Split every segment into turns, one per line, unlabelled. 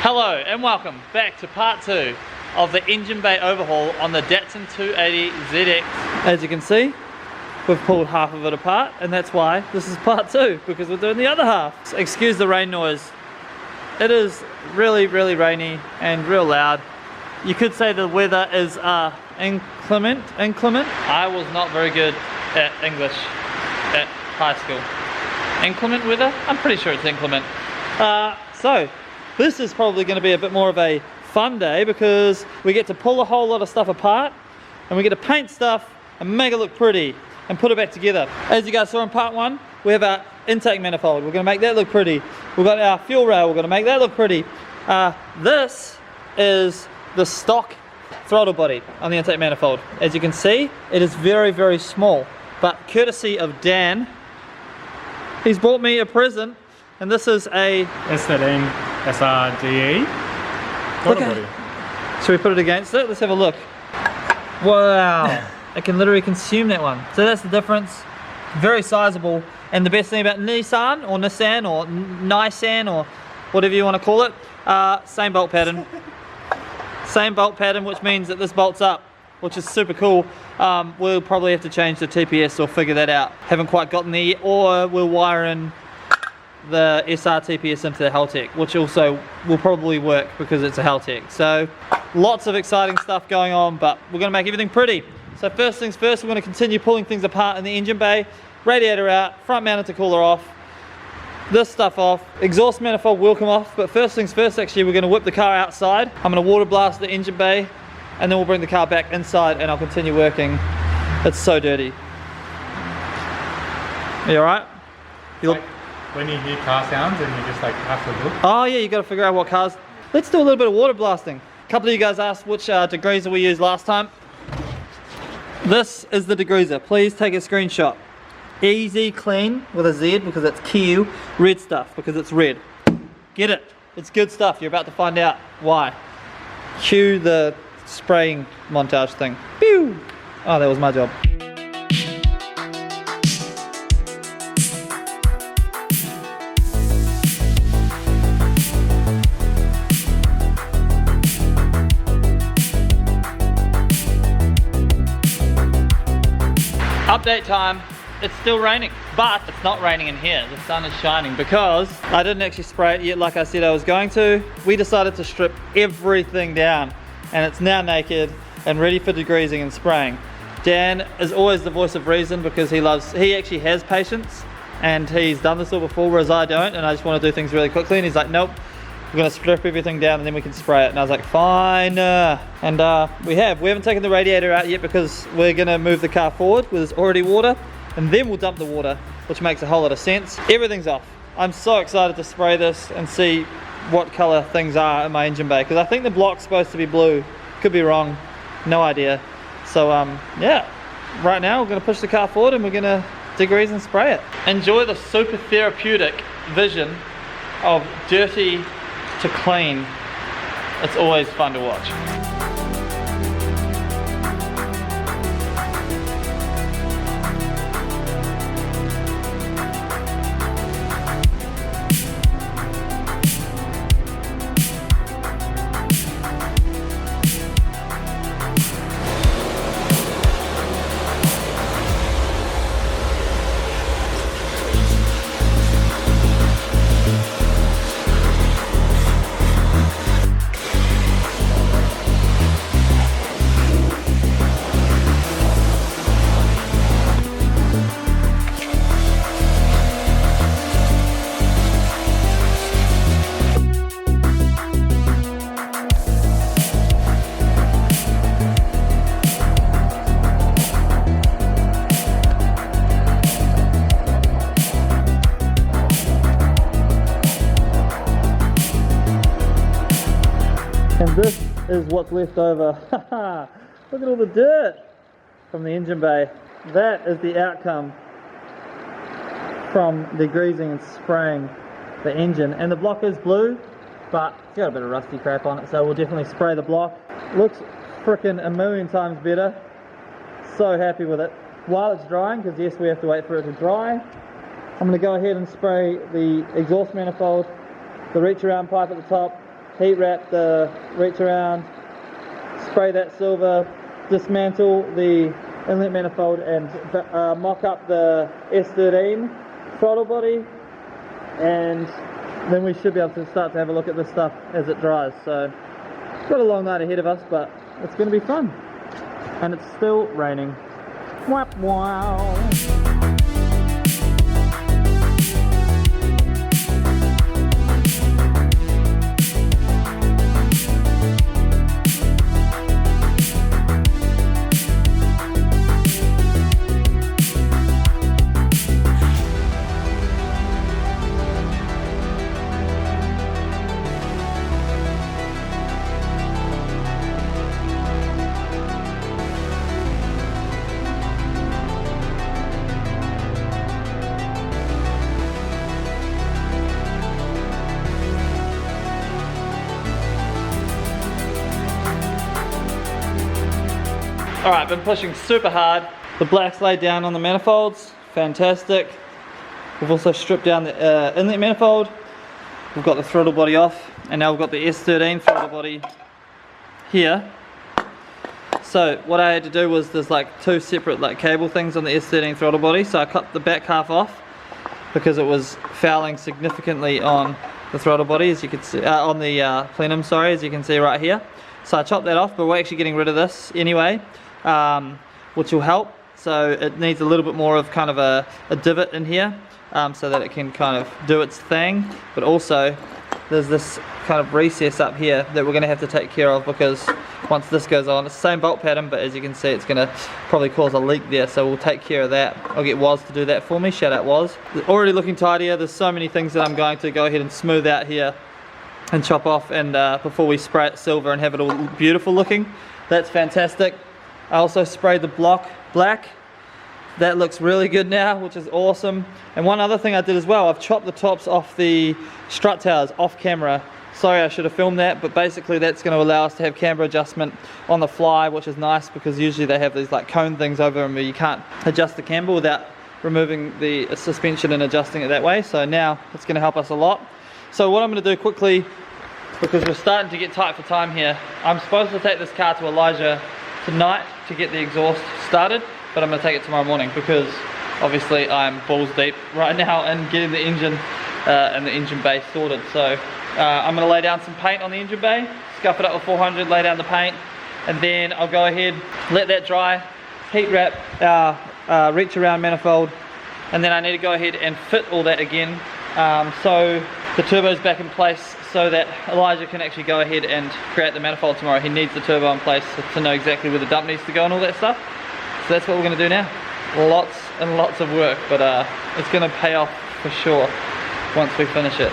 Hello and welcome back to part 2 of the engine bay overhaul on the Datsun 280 ZX. As you can see, we've pulled half of it apart, and that's why this is part 2, because we're doing the other half. So excuse the rain noise. It is really rainy and real loud. You could say the weather is inclement. I was not very good at English at high school. Inclement weather? I'm pretty sure it's inclement. So this is probably going to be a bit more of a fun day because we get to pull a whole lot of stuff apart and we get to paint stuff and make it look pretty and put it back together. As you guys saw in part 1, we have our intake manifold. We're going to make that look pretty. We've got our fuel rail. We're going to make that look pretty. This is the stock throttle body on the intake manifold. As you can see, it is very small, but courtesy of Dan, he's bought me a present, and this is a
S130 SRDE throttle body.
Should we put it against it? Let's have a look. Wow, it can literally consume that one. So that's the difference. Very sizable. And the best thing about Nissan or Nissan or whatever you want to call it, same bolt pattern. Same bolt pattern, which means that this bolts up, which is super cool. We'll probably have to change the TPS or figure that out. Haven't quite gotten there, or we'll wire in the SR TPS into the Haltech, which also will probably work because it's a Haltech. So lots of exciting stuff going on, but we're going to make everything pretty. So first things first, we're going to continue pulling things apart in the engine bay. Radiator out, front mounted intercooler off, this stuff off, exhaust manifold will come off, but first things first, actually we're going to whip the car outside. I'm going to water blast the engine bay and then we'll bring the car back inside and I'll continue working. It's so dirty. Are you alright?
Like when you hear car sounds and you just like have to look.
Oh yeah, you got to figure out what cars. Let's do a little bit of water blasting. A couple of you guys asked which degreaser we used last time. This is the degreaser. Please take a screenshot. Easy clean with a Z because it's Q, red stuff because it's red. Get it? It's good stuff. You're about to find out why. Cue the spraying montage thing. Pew! Oh, that was my job. Update time. It's still raining, but it's not raining in here. The sun is shining because I didn't actually spray it yet like I said I was going to. We decided to strip everything down and it's now naked and ready for degreasing and spraying. Dan is always the voice of reason because he actually has patience and he's done this all before, whereas I don't, and I just want to do things really quickly, and he's like, nope, we're going to strip everything down and then we can spray it. And I was like, fine. And we haven't taken the radiator out yet because we're going to move the car forward where there's already water, and then we'll dump the water, which makes a whole lot of sense. Everything's off. I'm so excited to spray this and see what color things are in my engine bay, because I think the block's supposed to be blue. Could be wrong, no idea. So yeah, right now we're gonna push the car forward and we're gonna degrease and spray it. Enjoy the super therapeutic vision of dirty to clean. It's always fun to watch. And this is what's left over. Look at all the dirt from the engine bay. That is the outcome from degreasing and spraying the engine. And the block is blue, but it's got a bit of rusty crap on it, so we'll definitely spray the block. Looks frickin' a million times better. So happy with it. While it's drying, because yes, we have to wait for it to dry, I'm going to go ahead and spray the exhaust manifold, the reach around pipe at the top, heat wrap the reach around, spray that silver, dismantle the inlet manifold and mock up the S13 throttle body, and then we should be able to start to have a look at this stuff as it dries. So it's got a long night ahead of us, but it's going to be fun. And it's still raining. Wap wow. Alright, been pushing super hard. The black's laid down on the manifolds, fantastic. We've also stripped down the inlet manifold. We've got the throttle body off, and now we've got the S13 throttle body here. So what I had to do was, there's like two separate like cable things on the S13 throttle body, so I cut the back half off because it was fouling significantly on the throttle body, as you can see, on the plenum, sorry, as you can see right here. So I chopped that off, but we're actually getting rid of this anyway. Which will help. So it needs a little bit more of kind of a divot in here, so that it can kind of do its thing, but also there's this kind of recess up here that we're going to have to take care of, because once this goes on, it's the same bolt pattern, but as you can see it's going to probably cause a leak there, so we'll take care of that. I'll get Woz to do that for me. Shout out Woz. Already looking tidier. There's so many things that I'm going to go ahead and smooth out here and chop off, and before we spray it silver and have it all beautiful looking. That's fantastic. I also sprayed the block black. That looks really good now, which is awesome. And one other thing I did as well, I've chopped the tops off the strut towers off camera. Sorry, I should have filmed that, but basically that's going to allow us to have camber adjustment on the fly, which is nice, because usually they have these like cone things over them where you can't adjust the camber without removing the suspension and adjusting it that way. So now it's going to help us a lot. So what I'm going to do quickly, because we're starting to get tight for time here, I'm supposed to take this car to Elijah tonight to get the exhaust started, but I'm going to take it tomorrow morning, because obviously I'm balls deep right now in getting the engine and the engine bay sorted. So I'm going to lay down some paint on the engine bay, scuff it up with 400, lay down the paint, and then I'll go ahead, let that dry, heat wrap our reach around manifold, and then I need to go ahead and fit all that again, so the turbo's back in place, so that Elijah can actually go ahead and create the manifold tomorrow. He needs the turbo in place to know exactly where the dump needs to go and all that stuff. So that's what we're going to do now. Lots and lots of work, but it's going to pay off for sure once we finish it.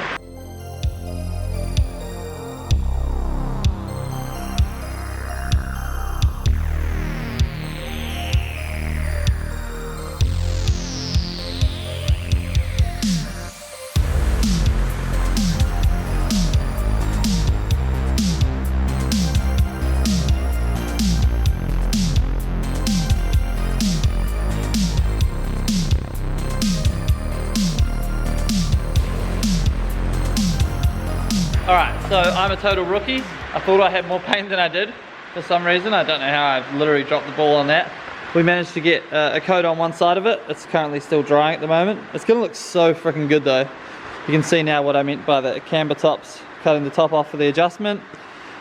Alright, so I'm a total rookie. I thought I had more paint than I did for some reason. I don't know how, I've literally dropped the ball on that. We managed to get a coat on one side of it. It's currently still drying at the moment. It's going to look so freaking good though. You can see now what I meant by the camber tops, cutting the top off for the adjustment.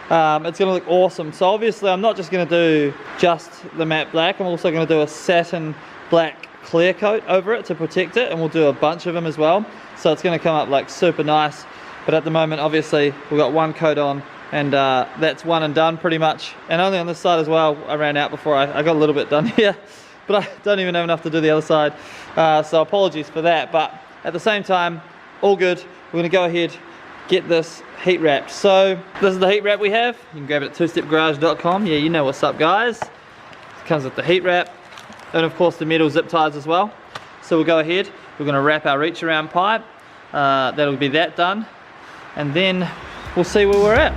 It's going to look awesome. So obviously I'm not just going to do just the matte black, I'm also going to do a satin black clear coat over it to protect it, and we'll do a bunch of them as well. So it's going to come up like super nice. But at the moment, obviously, we've got one coat on, and that's one and done pretty much. And only on this side as well. I ran out before I got a little bit done here, but I don't even have enough to do the other side. So apologies for that. But at the same time, all good. We're going to go ahead, get this heat wrapped. So this is the heat wrap we have. You can grab it at twostepgarage.com. Yeah, you know what's up, guys. It comes with the heat wrap, and of course the metal zip ties as well. So we'll go ahead. We're going to wrap our reach around pipe. That'll be that done. And then we'll see where we're at.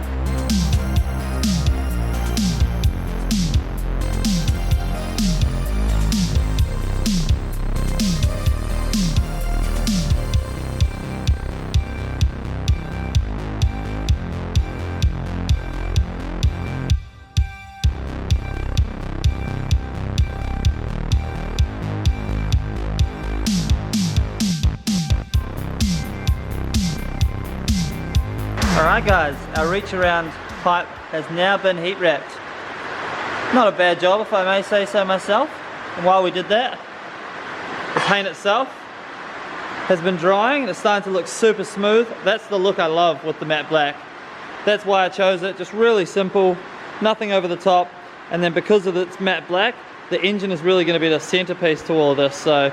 Alright guys, our reach around pipe has now been heat wrapped. Not a bad job if I may say so myself. And while we did that, the paint itself has been drying and it's starting to look super smooth. That's the look I love with the matte black. That's why I chose it, just really simple, nothing over the top. And then because of its matte black, the engine is really going to be the centerpiece to all of this. So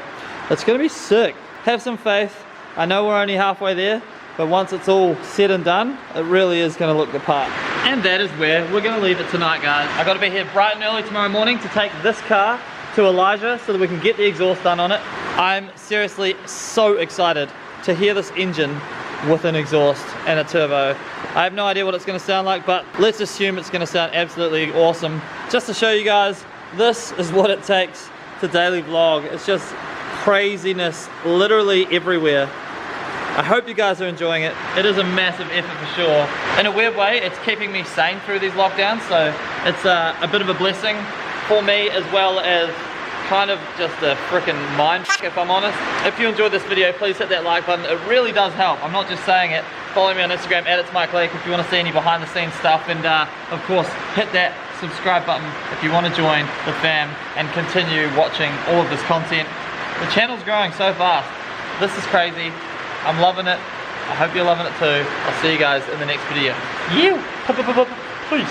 it's going to be sick. Have some faith. I know we're only halfway there, but once it's all said and done, it really is going to look the part. And that is where we're going to leave it tonight, guys. I've got to be here bright and early tomorrow morning to take this car to Elijah so that we can get the exhaust done on it. I'm seriously so excited to hear this engine with an exhaust and a turbo. I have no idea what it's going to sound like, but let's assume it's going to sound absolutely awesome. Just to show you guys, this is what it takes to daily vlog. It's just craziness literally everywhere. I hope you guys are enjoying it. It is a massive effort for sure. In a weird way, it's keeping me sane through these lockdowns, so it's a bit of a blessing for me, as well as kind of just a freaking mind f***, if I'm honest. If you enjoyed this video, please hit that like button. It really does help. I'm not just saying it. Follow me on Instagram @itsmikeleake if you want to see any behind the scenes stuff, and of course hit that subscribe button if you want to join the fam and continue watching all of this content. The channel's growing so fast. This is crazy. I'm loving it. I hope you're loving it too. I'll see you guys in the next video. Peace.